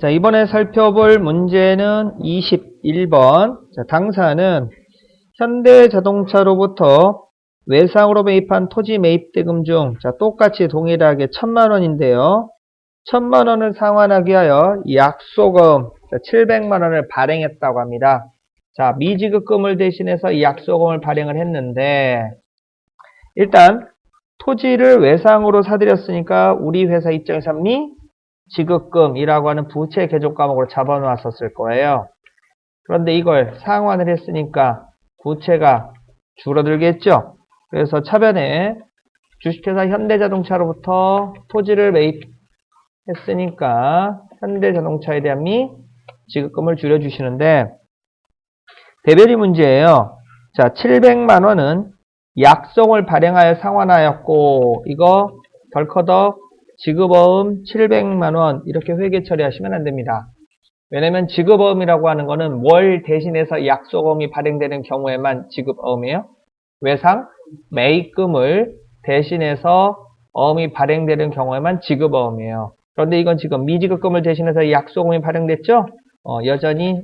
자, 이번에 살펴볼 문제는 21번. 자, 당사는 현대자동차로부터 외상으로 매입한 토지 매입대금 중, 자, 똑같이 동일하게 1,000만원인데요. 1,000만원을 상환하기 위하여 약소금 700만원을 발행했다고 합니다. 자, 미지급금을 대신해서 이 약소금을 발행을 했는데, 일단, 토지를 외상으로 사들였으니까 우리 회사 입장에서 미지급금이라고 하는 부채 개조 과목으로 잡아놓았었을 거예요. 그런데 이걸 상환을 했으니까 부채가 줄어들겠죠. 그래서 차변에 주식회사 현대자동차로부터 토지를 매입했으니까 현대자동차에 대한 미지급금을 줄여주시는데, 대별이 문제예요. 자, 700만원은 약속을 발행하여 상환하였고, 이거 덜커덕 지급어음 700만원 이렇게 회계 처리하시면 안됩니다. 왜냐면 지급어음이라고 하는 거는 뭘 대신해서 약속어음이 발행되는 경우에만 지급어음이에요. 외상 매입금을 대신해서 어음이 발행되는 경우에만 지급어음이에요. 그런데 이건 지금 미지급금을 대신해서 약속어음이 발행됐죠? 여전히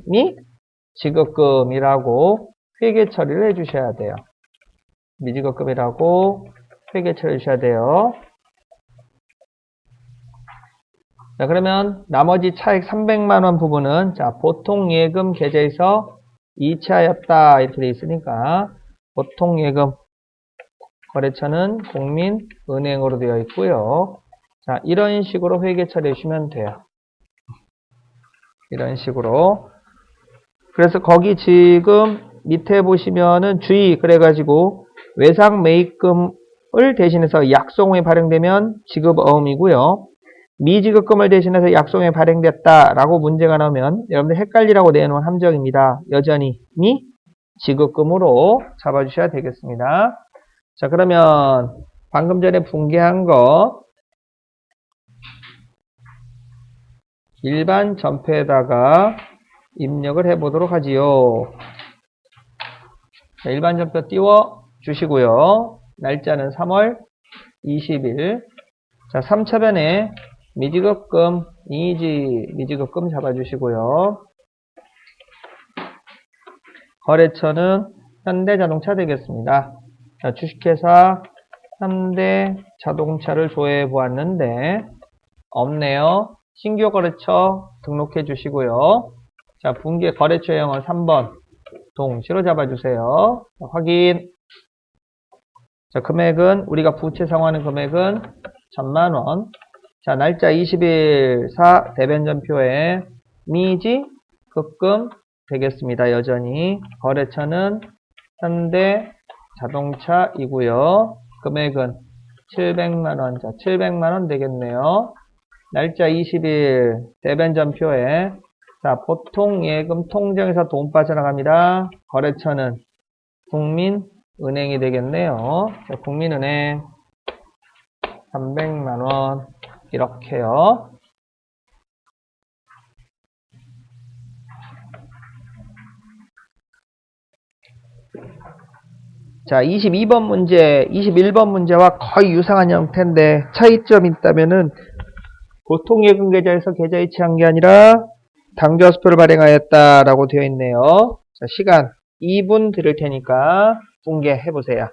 미지급금이라고 회계 처리를 해주셔야 돼요. 미지급금이라고 회계 처리해 주셔야 돼요. 자, 그러면 나머지 차액 300만원 부분은, 자, 보통예금 계좌에서 이체하였다. 이렇게 돼 있으니까, 보통예금 거래처는 국민은행으로 되어 있고요. 자, 이런 식으로 회계 처리해 주시면 돼요. 이런 식으로. 그래서 거기 지금 밑에 보시면은 주의, 그래가지고, 외상 매입금을 대신해서 약속금이 발행되면 지급어음이고요. 미지급금을 대신해서 약속금이 발행됐다라고 문제가 나오면 여러분들 헷갈리라고 내놓은 함정입니다. 여전히 미지급금으로 잡아주셔야 되겠습니다. 자, 그러면 방금 전에 붕괴한 거 일반 전표에다가 입력을 해보도록 하지요. 자, 일반 전표 띄워 주시고요. 날짜는 3월 20일. 자, 3차변에 미지급금, 미지급금 잡아주시고요. 거래처는 현대자동차 되겠습니다. 자, 주식회사 현대자동차를 조회해 보았는데 없네요. 신규 거래처 등록해 주시고요. 자, 붕괴 거래처형은 3번 동시로 잡아주세요. 자, 확인. 자, 금액은 우리가 부채 상환하는 금액은 1,000만원. 자, 날짜 20일 4 대변전표에 미지급금 되겠습니다. 여전히 거래처는 현대자동차이고요. 금액은 700만원. 자, 700만원 되겠네요. 날짜 20일 대변전표에, 자, 보통예금 통장에서 돈 빠져나갑니다. 거래처는 국민은행이 되겠네요. 자, 국민은행 300만원 이렇게요. 자, 22번 문제, 21번 문제와 거의 유사한 형태인데 차이점이 있다면은 보통예금 계좌에서 계좌 이체한 게 아니라 당좌수표를 발행하였다라고 되어 있네요. 자, 시간 2분 드릴 테니까 붕괴해 보세요.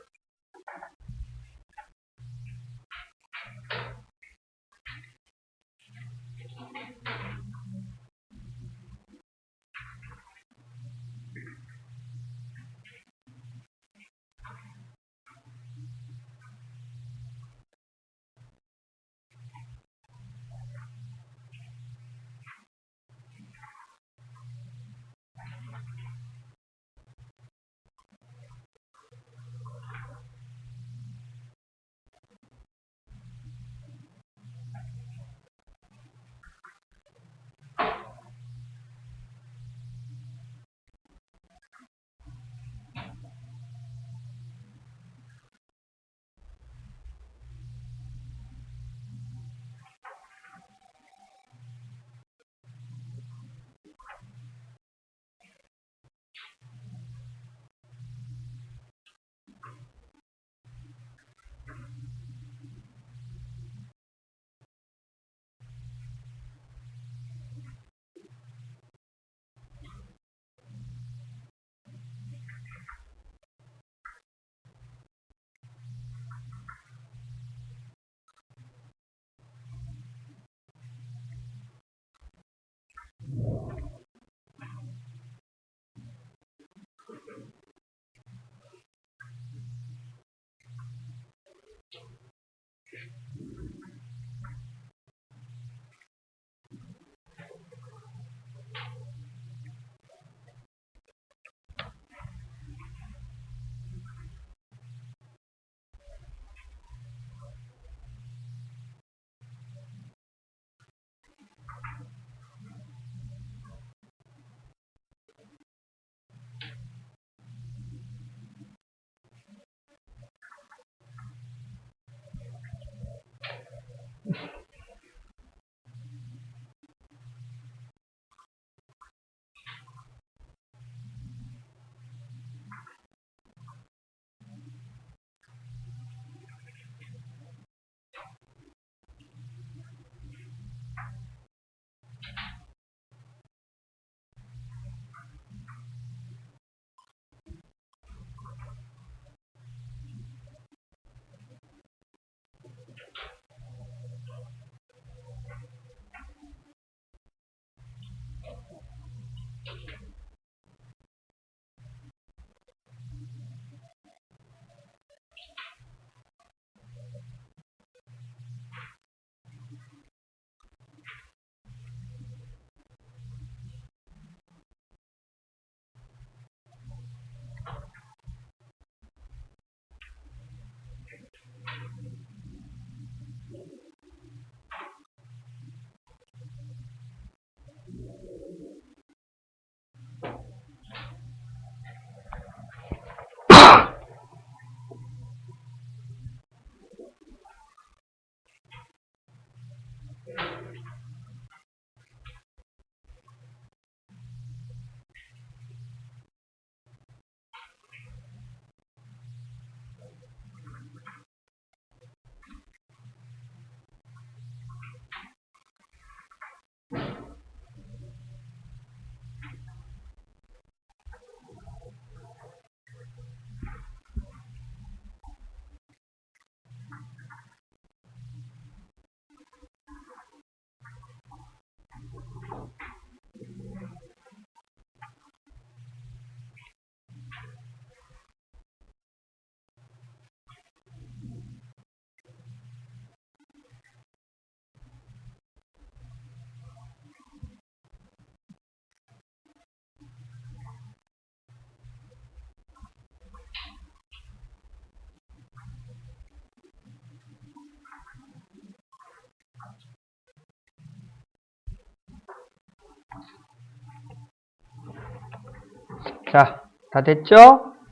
자, 다 됐죠?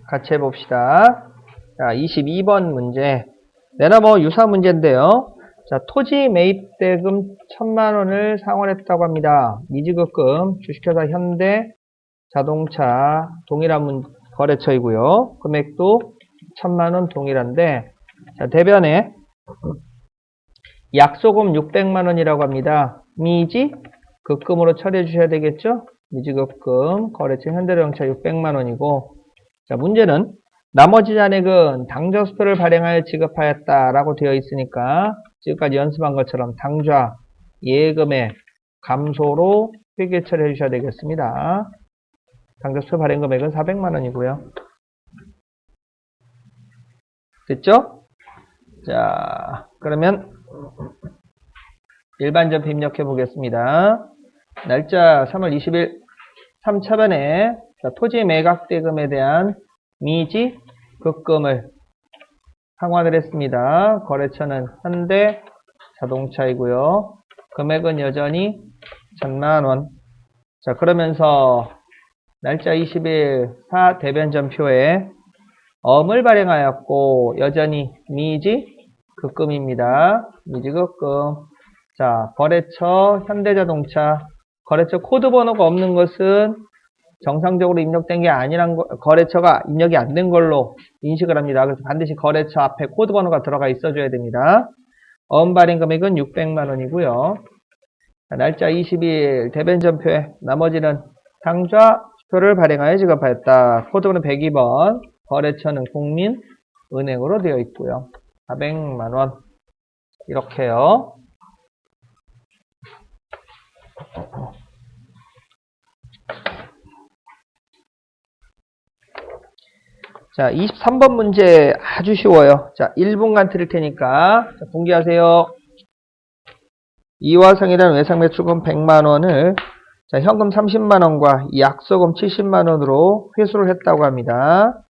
같이 해봅시다. 자, 22번 문제. 내나 뭐 유사 문제인데요. 자, 토지 매입대금 1000만원을 상환했다고 합니다. 미지급금, 주식회사 현대, 자동차, 동일한 거래처이고요. 금액도 1000만원 동일한데, 자, 대변에 약소금 600만원이라고 합니다. 미지, 급금으로 처리해 주셔야 되겠죠? 미지급금, 거래처 현대자동차 600만원이고, 자, 문제는 나머지 잔액은 당좌수표를 발행하여 지급하였다라고 되어 있으니까 지금까지 연습한 것처럼 당좌 예금의 감소로 회계 처리해 주셔야 되겠습니다. 당좌수표 발행 금액은 400만원이고요. 됐죠? 자, 그러면 일반전표 입력해 보겠습니다. 날짜 3월 20일 3차변에 토지 매각대금에 대한 미지 급금을 상환을 했습니다. 거래처는 현대 자동차이고요. 금액은 여전히 1000만원. 자, 그러면서 날짜 20일 4 대변전표에 엄을 발행하였고 여전히 미지 급금입니다. 미지 급금. 자, 거래처 현대자동차. 거래처 코드 번호가 없는 것은 정상적으로 입력된 게 아니란 거래처가 입력이 안 된 걸로 인식을 합니다. 그래서 반드시 거래처 앞에 코드 번호가 들어가 있어줘야 됩니다. 엄 발행 금액은 600만원이고요. 날짜 20일 대변전표에 나머지는 당좌표를 발행하여 지급하였다. 코드번호 102번. 거래처는 국민은행으로 되어 있고요. 400만원. 이렇게요. 자, 23번 문제 아주 쉬워요. 자, 1분간 드릴 테니까 자, 공개하세요. 이화성이라는 외상 매출금 100만원을 자, 현금 30만원과 약소금 70만원으로 회수를 했다고 합니다.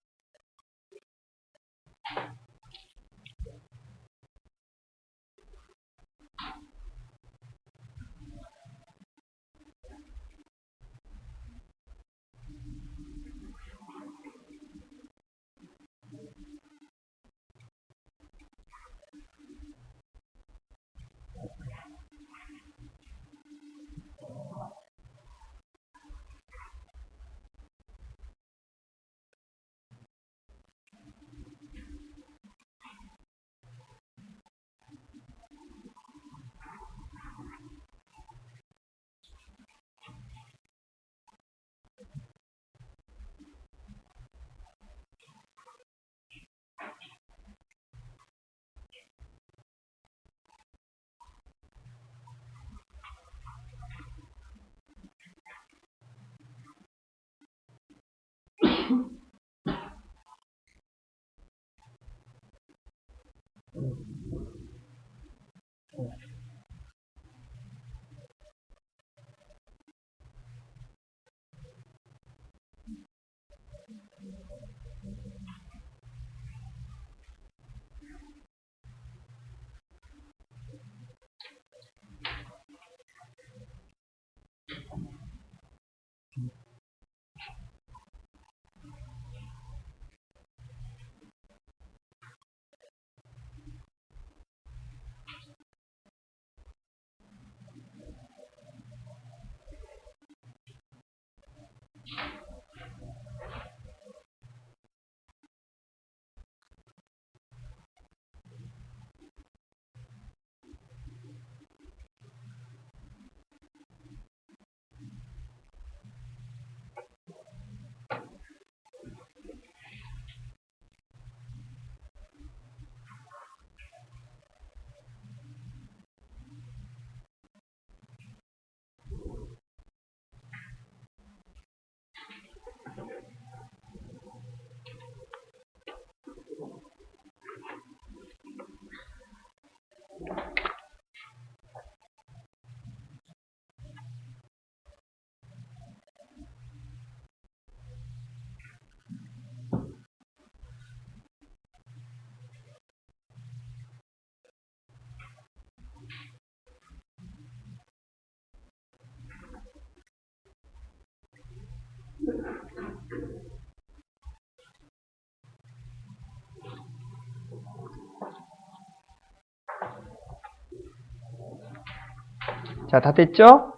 자, 다 됐죠?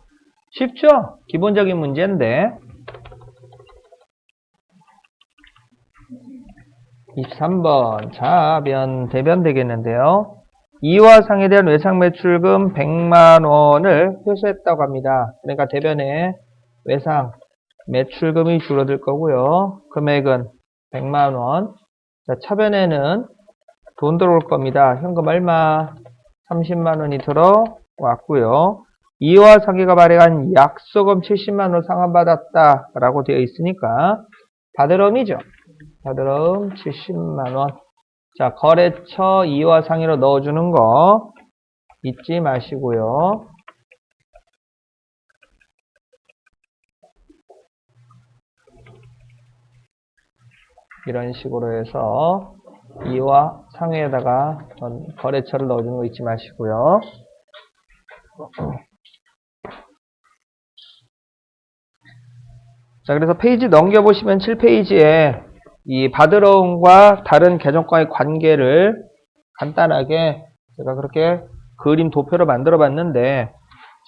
쉽죠? 기본적인 문제인데. 23번. 자변, 대변 되겠는데요. 이와 상에 대한 외상 매출금 100만원을 회수했다고 합니다. 그러니까 대변에 외상 매출금이 줄어들 거고요. 금액은 100만원. 자, 차변에는 돈 들어올 겁니다. 현금 얼마? 30만원이 들어왔고요. 이와 상해가 발행한 약소금 70만원 상환받았다 라고 되어 있으니까 받으럼이죠. 받으럼 70만원. 자, 거래처 이와 상해로 넣어주는 거 잊지 마시고요. 이런 식으로 해서 이와 상해에다가 거래처를 넣어주는 거 잊지 마시고요. 자, 그래서 페이지 넘겨보시면 7페이지에 이 받으러움과 다른 계정과의 관계를 간단하게 제가 그렇게 그림 도표로 만들어 봤는데,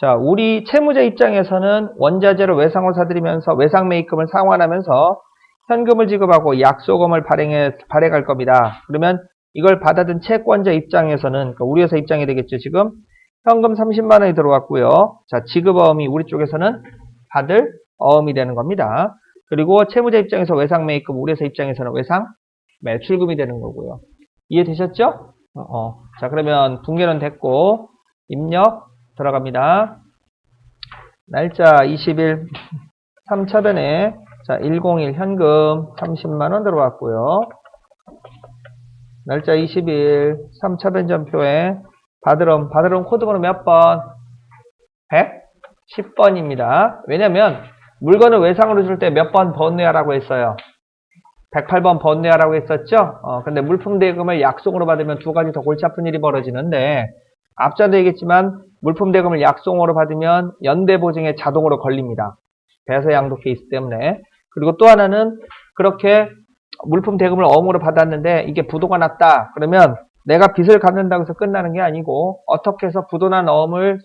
자, 우리 채무자 입장에서는 원자재로 외상을 사들이면서 외상 매입금을 상환하면서 현금을 지급하고 약소금을 발행할 겁니다. 그러면 이걸 받아든 채권자 입장에서는, 그러니까 우리 회사 입장이 되겠죠. 지금 현금 30만원이 들어왔고요. 자, 지급어음이 우리 쪽에서는 받을 어음이 되는 겁니다. 그리고 채무자 입장에서 외상 매입금, 우리 회사 입장에서는 외상 매출금이 되는 거고요. 이해되셨죠? 자, 그러면 붕괴는 됐고 입력 들어갑니다. 날짜 20일 3차변에 자, 101 현금 30만원 들어왔고요. 날짜 20일 3차변 전표에 받으럼 코드번호 몇 번? 110번입니다. 왜냐면 물건을 외상으로 줄 때 몇 번 번뇌하라고 했어요. 108번 번뇌하라고 했었죠? 근데 물품 대금을 약속으로 받으면 두 가지 더 골치 아픈 일이 벌어지는데, 앞전도 얘기했지만 물품 대금을 약속으로 받으면 연대 보증에 자동으로 걸립니다. 배서 양도 케이스 때문에. 그리고 또 하나는 그렇게 물품 대금을 어음으로 받았는데 이게 부도가 났다. 그러면 내가 빚을 갚는다고 해서 끝나는 게 아니고 어떻게 해서 부도난 어음을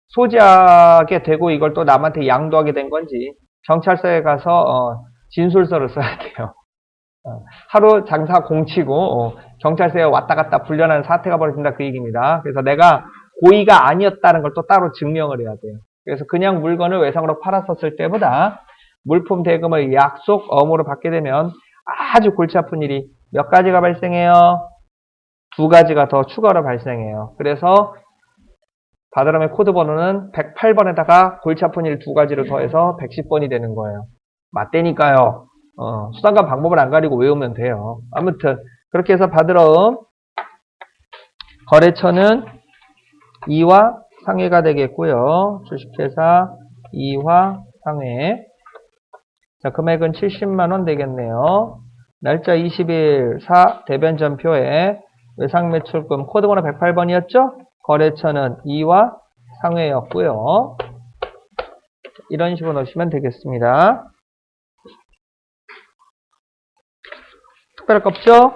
소지하게 되고 이걸 또 남한테 양도하게 된 건지 경찰서에 가서 진술서를 써야 돼요. 하루 장사 공치고 경찰서에 왔다 갔다 불려나는 사태가 벌어진다 그 얘기입니다. 그래서 내가 고의가 아니었다는 걸 또 따로 증명을 해야 돼요. 그래서 그냥 물건을 외상으로 팔았었을 때보다 물품 대금을 약속 어음으로 받게 되면 아주 골치 아픈 일이 몇 가지가 발생해요? 두 가지가 더 추가로 발생해요. 그래서 받으람의 코드 번호는 108번에다가 골치 아픈 일 두 가지를 더해서 110번이 되는 거예요. 맞대니까요. 수단과 방법을 안 가리고 외우면 돼요. 아무튼 그렇게 해서 받으럼 거래처는 이와 상해가 되겠고요. 주식회사 이와 상해. 자, 금액은 70만원 되겠네요. 날짜 20일 4 대변 전표에 외상 매출금 코드번호 108번이었죠? 거래처는 이와 상해였고요. 이런 식으로 넣으시면 되겠습니다. 특별할 거 없죠?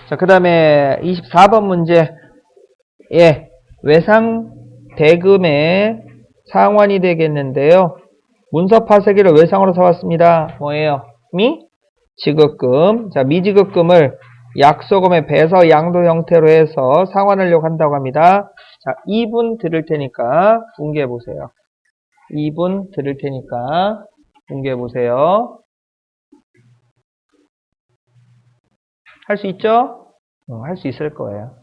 자, 그 다음에 24번 문제. 예, 외상 대금의 상환이 되겠는데요. 문서 파쇄기를 외상으로 사왔습니다. 뭐예요? 지급금. 자, 미지급금을 약소금의 배서 양도 형태로 해서 상환하려고 한다고 합니다. 자, 2분 들을 테니까 분개해 보세요. 2분 들을 테니까 분개해 보세요. 할 수 있죠? 할 수 있을 거예요.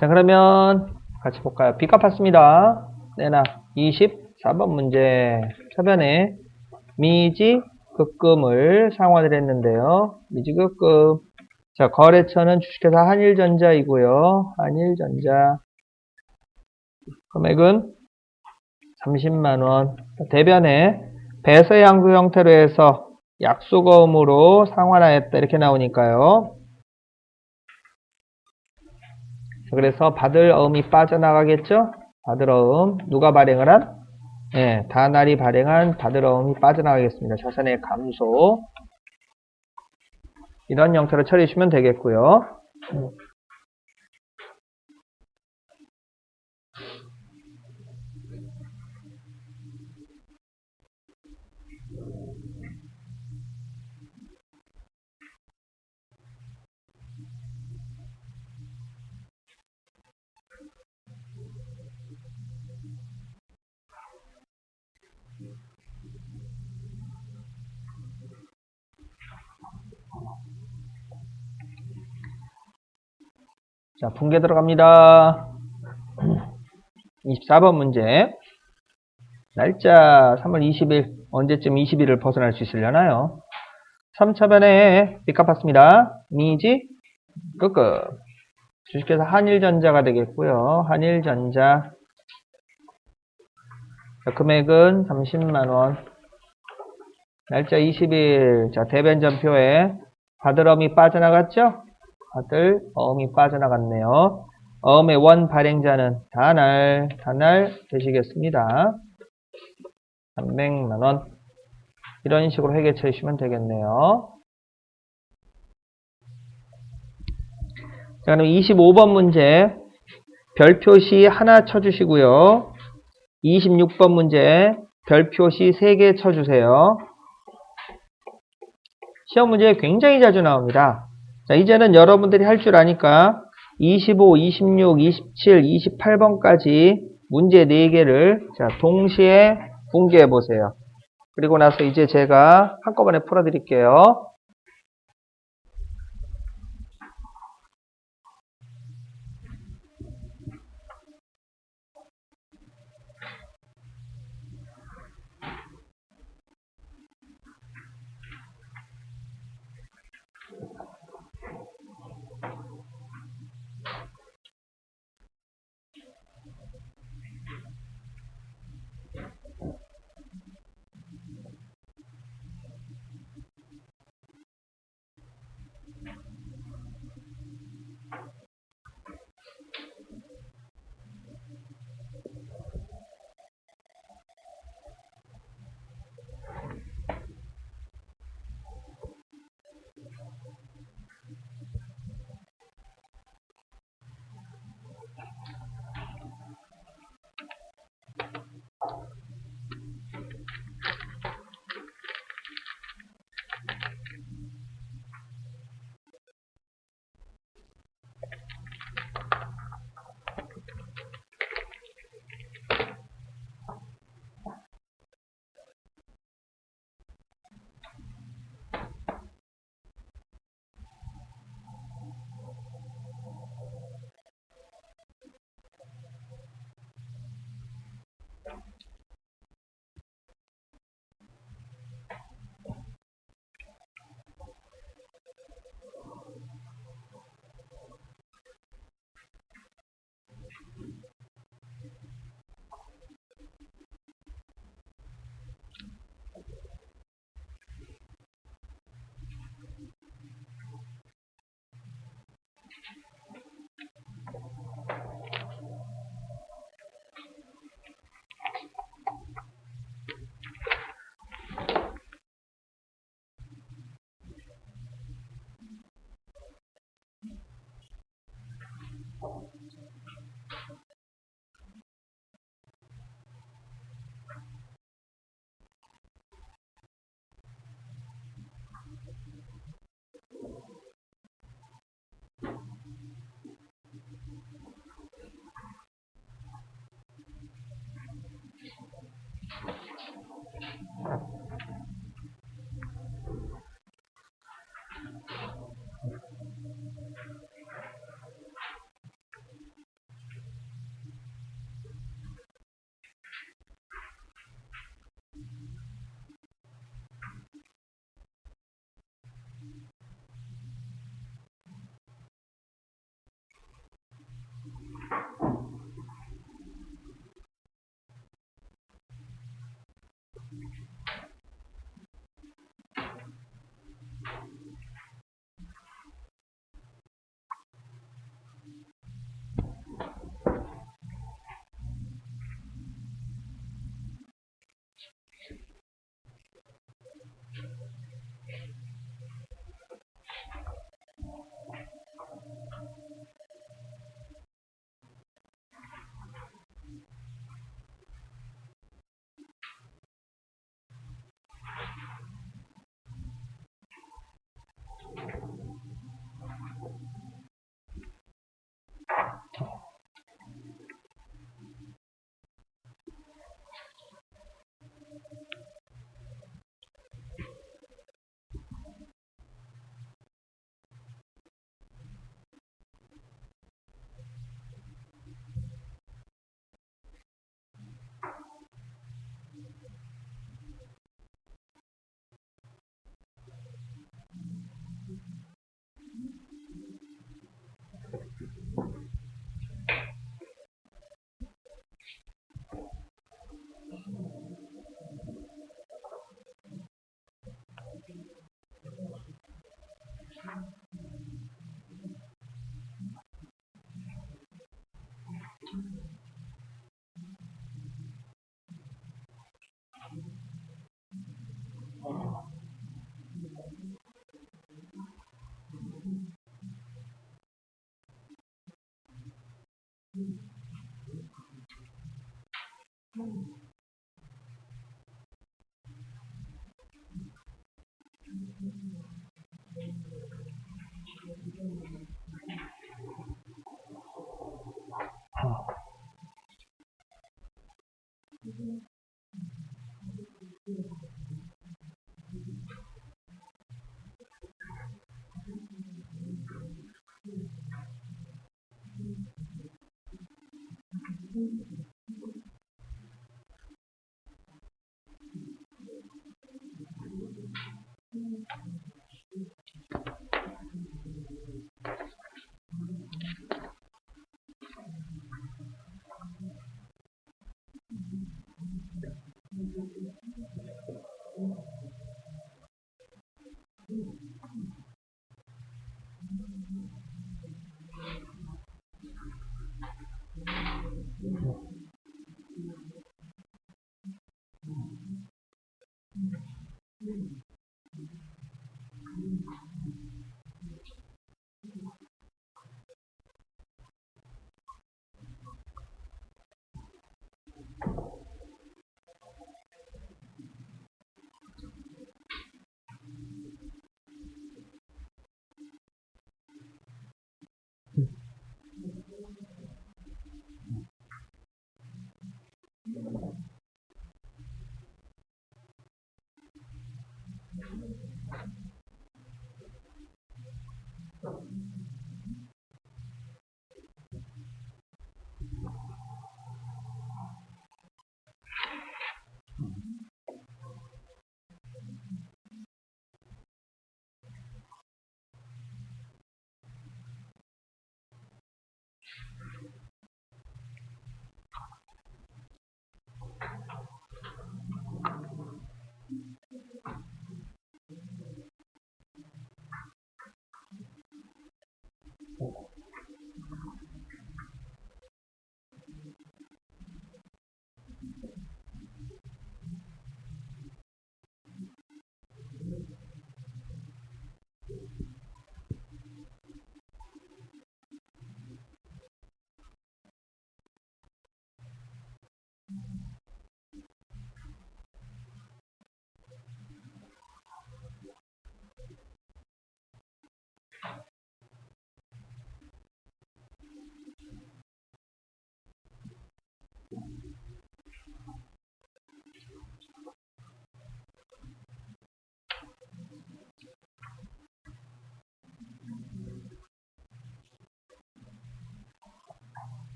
자, 그러면 같이 볼까요? B 값받습니다. 내나 24번 문제. 서변에 미지 급금을 상환을 했는데요. 미지 급금. 자, 거래처는 주식회사 한일전자이고요. 한일전자. 금액은 30만원. 대변에 배서양수 형태로 해서 약수거음으로 상환하였다. 이렇게 나오니까요. 그래서 받을 어음이 빠져나가겠죠? 받을 어음. 누가 발행을 한? 예, 다날이 발행한 받을 어음이 빠져나가겠습니다. 자산의 감소. 이런 형태로 처리해 주시면 되겠고요. 자, 분계 들어갑니다. 24번 문제. 날짜 3월 20일. 언제쯤 20일을 벗어날 수 있으려나요? 3차변에 빚값 받습니다. 미지 끄끄. 주식회사 한일전자가 되겠고요. 한일전자. 자, 금액은 30만원. 날짜 20일. 자, 대변전표에 받을 어음이 빠져나갔죠? 받을 어음이 빠져나갔네요. 어음의 원 발행자는 다날 되시겠습니다. 300만원. 이런 식으로 회계 쳐주시면 되겠네요. 자, 그럼 25번 문제 별표시 하나 쳐주시고요. 26번 문제 별표시 3개 쳐주세요. 시험 문제에 굉장히 자주 나옵니다. 자, 이제는 여러분들이 할 줄 아니까 25, 26, 27, 28번까지 문제 4개를 자, 동시에 분개해 보세요. 그리고 나서 이제 제가 한꺼번에 풀어드릴게요.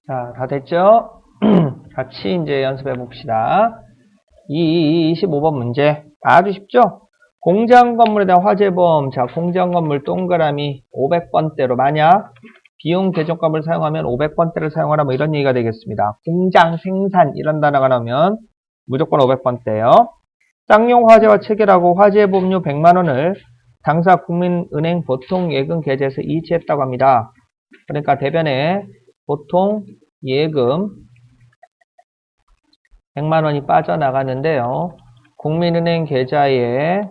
자, 다 됐죠? 같이 이제 연습해 봅시다. 25번 문제. 아주 쉽죠? 공장 건물에 대한 화재보험. 자, 공장 건물 동그라미 500번대로 만약 비용 계정값을 사용하면 500번대를 사용하라 뭐 이런 얘기가 되겠습니다. 공장 생산 이런 단어가 나오면 무조건 500번대요. 쌍용 화재와 체결하고 화재보험료 100만원을 당사 국민은행 보통예금 계좌에서 이체했다고 합니다. 그러니까 대변에 보통예금 100만원이 빠져나가는데요. 국민은행 계좌에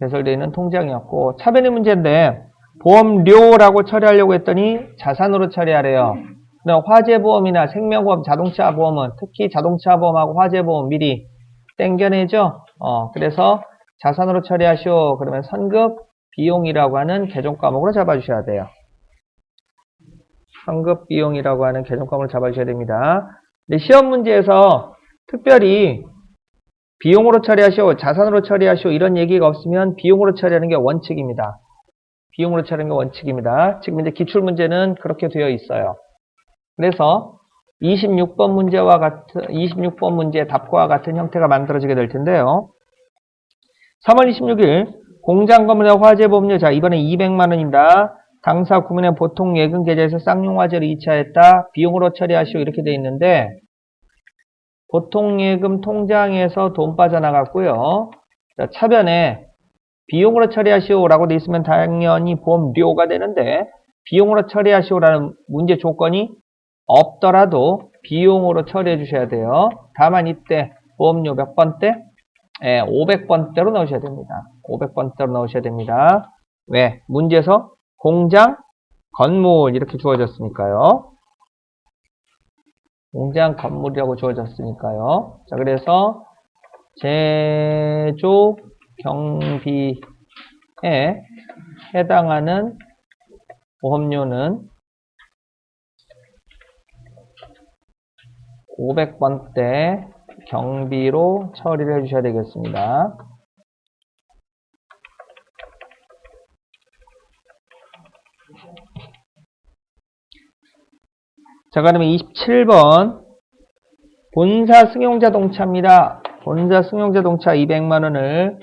배설되어 있는 통장이었고 차변의 문제인데 보험료라고 처리하려고 했더니 자산으로 처리하래요. 화재보험이나 생명보험, 자동차보험은 특히 자동차보험하고 화재보험 미리 땡겨내죠. 그래서 자산으로 처리하시오. 그러면 선급 비용이라고 하는 계정 과목으로 잡아주셔야 돼요. 선급 비용이라고 하는 계정 과목을 잡아주셔야 됩니다. 근데 시험 문제에서 특별히 비용으로 처리하시오, 자산으로 처리하시오 이런 얘기가 없으면 비용으로 처리하는 게 원칙입니다. 비용으로 처리하는 게 원칙입니다. 지금 이제 기출문제는 그렇게 되어 있어요. 그래서 26번 문제의 답과 같은 형태가 만들어지게 될 텐데요. 3월 26일 공장 건물의 화재보험료 자 이번에 200만원입니다. 당사 국민의 보통 예금 계좌에서 쌍용 화재를 이체하였다. 비용으로 처리하시오 이렇게 되어 있는데 보통 예금 통장에서 돈 빠져나갔고요. 자, 차변에 비용으로 처리하시오라고 되어 있으면 당연히 보험료가 되는데 비용으로 처리하시오라는 문제 조건이 없더라도 비용으로 처리해 주셔야 돼요. 다만 이때 보험료 몇 번대? 500번대로 넣으셔야 됩니다. 500번대로 넣으셔야 됩니다. 왜? 문제에서 공장, 건물 이렇게 주어졌으니까요. 공장, 건물이라고 주어졌으니까요. 자, 그래서 제조, 경비에 해당하는 보험료는 500번대 경비로 처리를 해주셔야 되겠습니다. 자, 그러면 27번 본사 승용자동차입니다. 본사 승용자동차 200만원을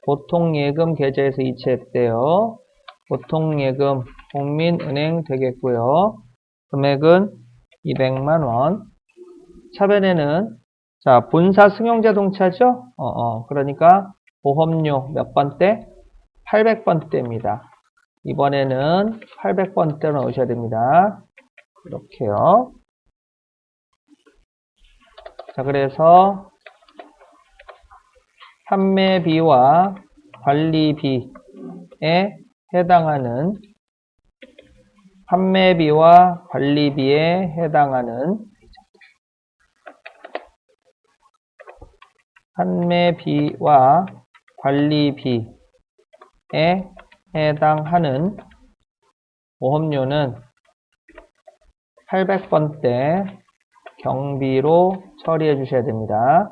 보통예금 계좌에서 이체했대요. 보통예금 국민은행 되겠고요. 금액은 200만원. 차변에는 자 본사 승용자동차죠. 그러니까 보험료 몇 번대? 800번대입니다. 이번에는 800번대로 넣으셔야 됩니다. 이렇게요. 자, 그래서 판매비와 관리비에 해당하는 판매비와 관리비에 해당하는 판매비와 관리비에 해당하는 보험료는 800번대 경비로 처리해 주셔야 됩니다.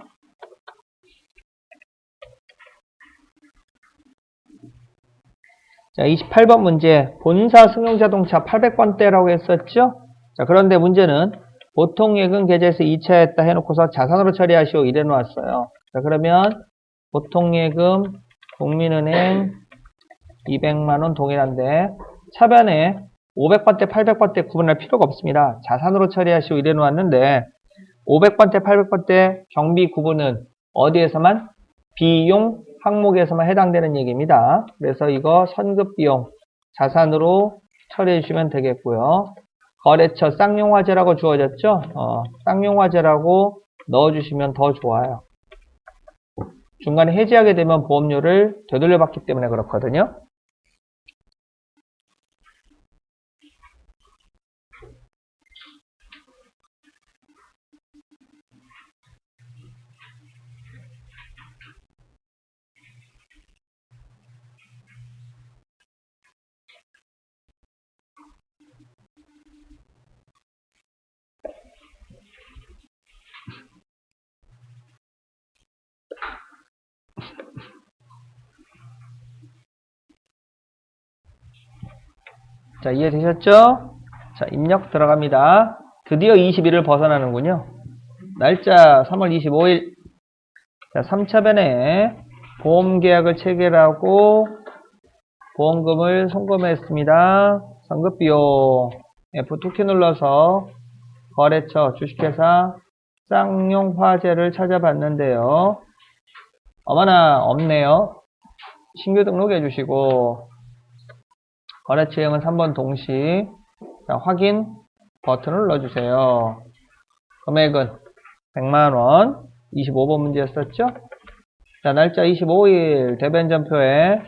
자, 28번 문제. 본사 승용자동차 800번대라고 했었죠? 자, 그런데 문제는 보통예금 계좌에서 이체했다 해놓고서 자산으로 처리하시오 이래 놓았어요. 자, 그러면 보통예금 국민은행 200만원 동일한데 차변에 500번대, 800번대 구분할 필요가 없습니다. 자산으로 처리하시오 이래 놓았는데 500번대, 800번대 경비 구분은 어디에서만? 비용 항목에서만 해당되는 얘기입니다. 그래서 이거 선급비용 자산으로 처리해 주시면 되겠고요. 거래처 쌍용화재라고 주어졌죠? 쌍용화재라고 넣어주시면 더 좋아요. 중간에 해지하게 되면 보험료를 되돌려 받기 때문에 그렇거든요. 자, 이해되셨죠? 자, 입력 들어갑니다. 드디어 20일을 벗어나는군요. 날짜 3월 25일. 자, 3차 변에 보험계약을 체결하고 보험금을 송금했습니다. 선급비용 F2키 눌러서 거래처 주식회사 쌍용화재를 찾아봤는데요. 어머나 없네요. 신규 등록해 주시고 거래처형은 3번 동시. 자, 확인 버튼을 눌러주세요. 금액은 100만원 25번 문제였었죠. 자, 날짜 25일 대변전표에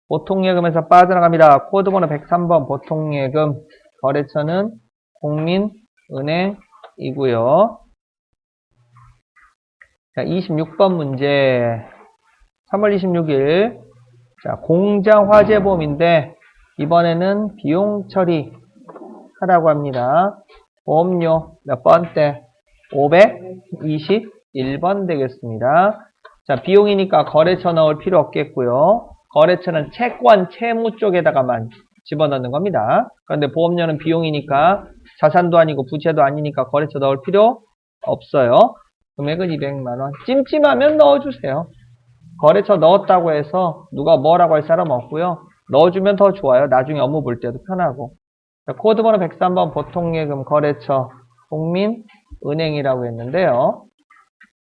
보통예금에서 빠져나갑니다. 코드번호 103번 보통예금 거래처는 국민은행이고요. 자, 26번 문제 3월 26일 자, 공장화재보험인데 이번에는 비용 처리하라고 합니다. 보험료 몇 번대? 521번 되겠습니다. 자, 비용이니까 거래처 넣을 필요 없겠고요. 거래처는 채권, 채무 쪽에다가만 집어넣는 겁니다. 그런데 보험료는 비용이니까 자산도 아니고 부채도 아니니까 거래처 넣을 필요 없어요. 금액은 200만원. 찜찜하면 넣어주세요. 거래처 넣었다고 해서 누가 뭐라고 할 사람 없고요. 넣어주면 더 좋아요. 나중에 업무 볼 때도 편하고. 자, 코드번호 103번 보통예금 거래처 국민은행이라고 했는데요.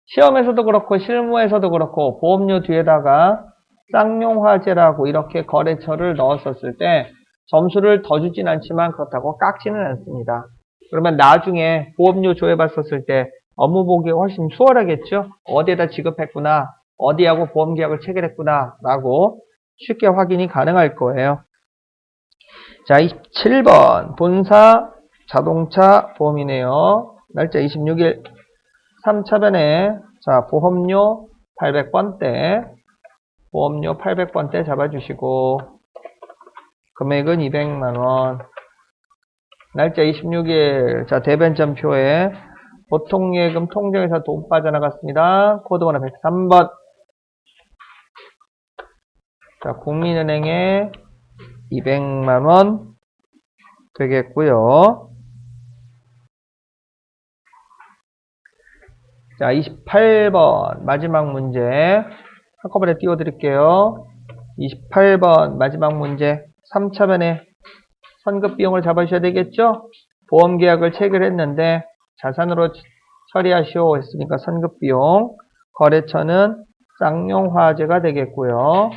시험에서도 그렇고 실무에서도 그렇고 보험료 뒤에다가 쌍용화재라고 이렇게 거래처를 넣었었을 때 점수를 더 주진 않지만 그렇다고 깎지는 않습니다. 그러면 나중에 보험료 조회받았을 때 업무 보기 훨씬 수월하겠죠? 어디에다 지급했구나, 어디하고 보험계약을 체결했구나 라고 쉽게 확인이 가능할 거예요. 자, 27번 본사 자동차 보험이네요. 날짜 26일 3차 변에 자, 보험료 800번대 보험료 800번대 잡아주시고 금액은 200만원. 날짜 26일 자, 대변전표에 보통예금 통장에서 돈 빠져나갔습니다. 코드번호 103번. 자, 국민은행에 200만원 되겠고요. 자, 28번 마지막 문제 한꺼번에 띄워드릴게요. 28번 마지막 문제 3차 변에 선급비용을 잡아주셔야 되겠죠? 보험계약을 체결했는데 자산으로 처리하시오 했으니까 선급비용. 거래처는 쌍용화재가 되겠고요.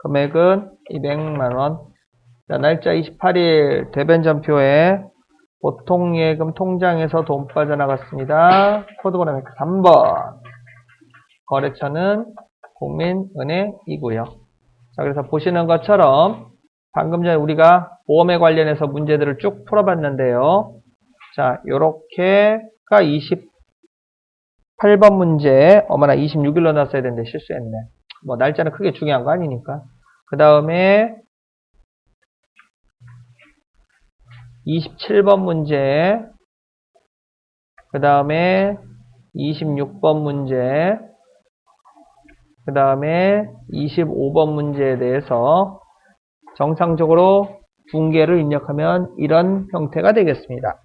금액은 200만원. 자, 날짜 28일 대변전표에 보통예금 통장에서 돈 빠져나갔습니다. 코드번호 103번. 거래처는 국민은행이고요. 자, 그래서 보시는 것처럼 방금 전에 우리가 보험에 관련해서 문제들을 쭉 풀어봤는데요. 자, 요렇게가 28번 문제. 어머나 26일로 놨어야 되는데 실수했네. 뭐 날짜는 크게 중요한 거 아니니까. 그 다음에 27번 문제, 그 다음에 26번 문제, 그 다음에 25번 문제에 대해서 정상적으로 붕괴를 입력하면 이런 형태가 되겠습니다.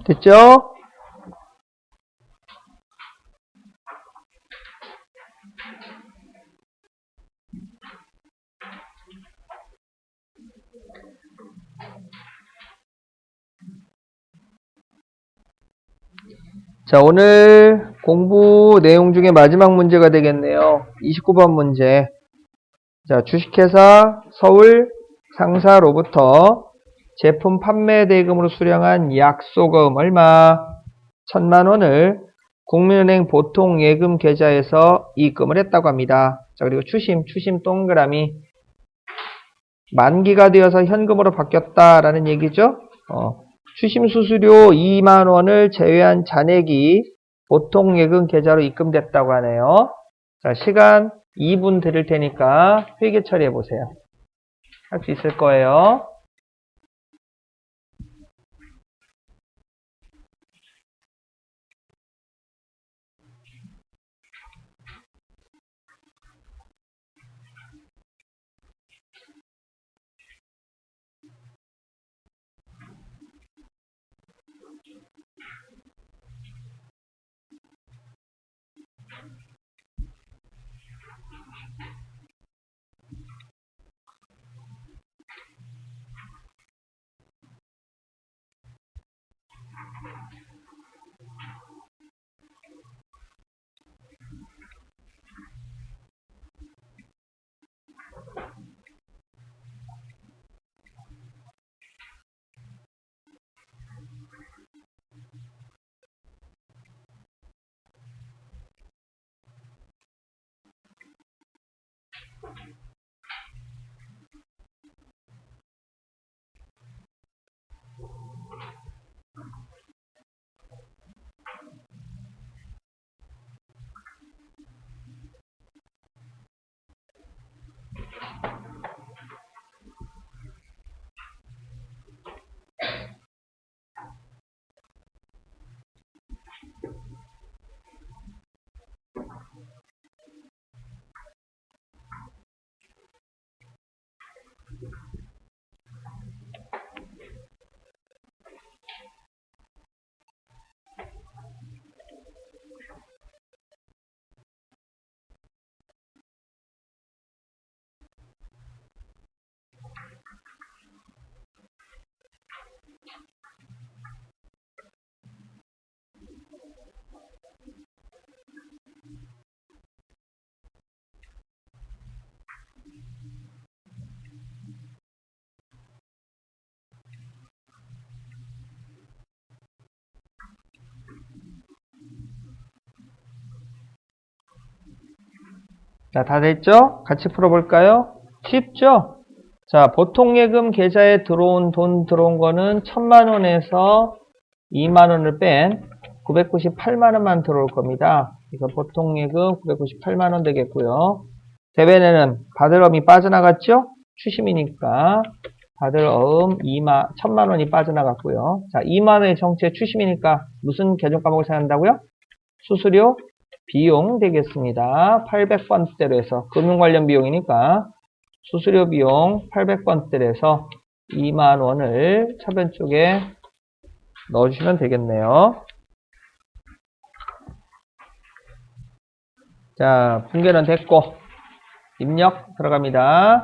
됐죠? 자, 오늘 공부 내용 중에 마지막 문제가 되겠네요. 29번 문제. 자, 주식회사 서울 상사로부터 제품 판매 대금으로 수령한 약소금 얼마? 1,000,000원을 국민은행 보통 예금 계좌에서 입금을 했다고 합니다. 자, 그리고 추심 동그라미. 만기가 되어서 현금으로 바뀌었다라는 얘기죠. 추심 수수료 20,000원을 제외한 잔액이 보통 예금 계좌로 입금됐다고 하네요. 자, 시간 2분 드릴 테니까 회계 처리해 보세요. 할 수 있을 거예요. 자, 다 됐죠? 같이 풀어볼까요? 쉽죠? 자, 보통 예금 계좌에 들어온 거는 1,000,000원에서 20,000원을 뺀 998만원만 들어올 겁니다. 이거 보통 예금 998만원 되겠고요. 대변에는 받을 어음이 빠져나갔죠? 추심이니까 받을 어음 1,000만원이 빠져나갔고요. 자, 20,000원의 정체 추심이니까 무슨 계정 과목을 사용한다고요? 수수료 비용 되겠습니다. 800번대로 해서 금융 관련 비용이니까 수수료 비용 800번대로 해서 20,000원을 차변 쪽에 넣어주시면 되겠네요. 자, 분계는 됐고 입력 들어갑니다.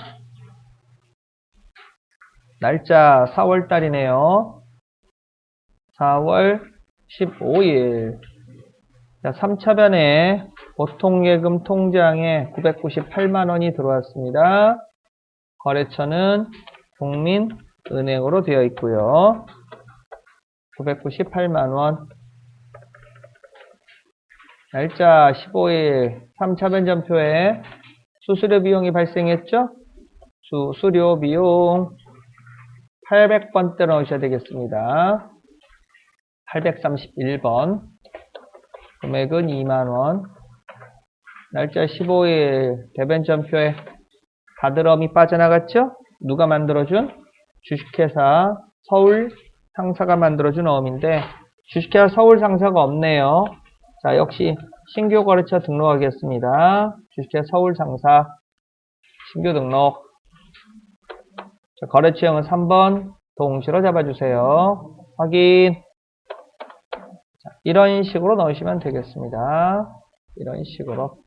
날짜 4월달이네요. 4월 15일. 자, 3차변에 보통예금 통장에 998만원이 들어왔습니다. 거래처는 국민은행으로 되어 있고요. 998만원. 날짜 15일 3차 변전표에 수수료 비용이 발생했죠? 수수료 비용 800번대 넣으셔야 되겠습니다. 831번. 금액은 20,000원. 날짜 15일 대변전표에 받을 어음이 빠져나갔죠? 누가 만들어준? 주식회사 서울 상사가 만들어준 어음인데 주식회사 서울 상사가 없네요. 자, 역시 신규 거래처 등록하겠습니다. 주식회사 서울 상사 신규 등록. 자, 거래처형은 3번 동시로 잡아주세요. 확인. 자, 이런 식으로 넣으시면 되겠습니다. 이런 식으로.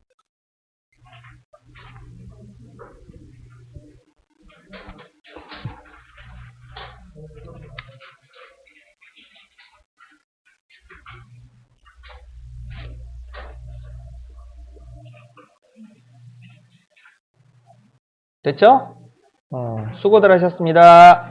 됐죠? 수고들 하셨습니다.